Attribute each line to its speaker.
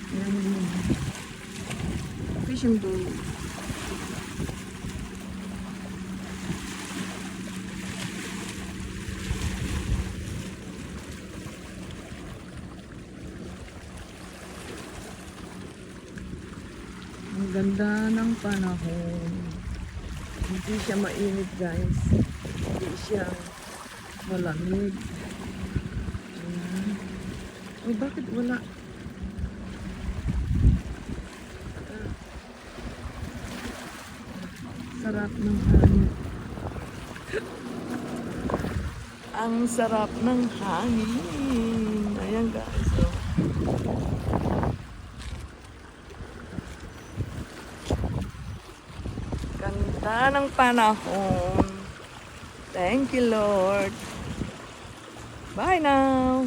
Speaker 1: Ayan yun. Fishing boat. Ang ganda ng panahon. Hindi siya mainit, guys. Hindi siya malamig. Ayan. Oh, bakit wala? Sarap ng hangin. Ang sarap ng hangin. Ayan, guys. Oh. Ganda ng panahon. Thank you, Lord. Bye now.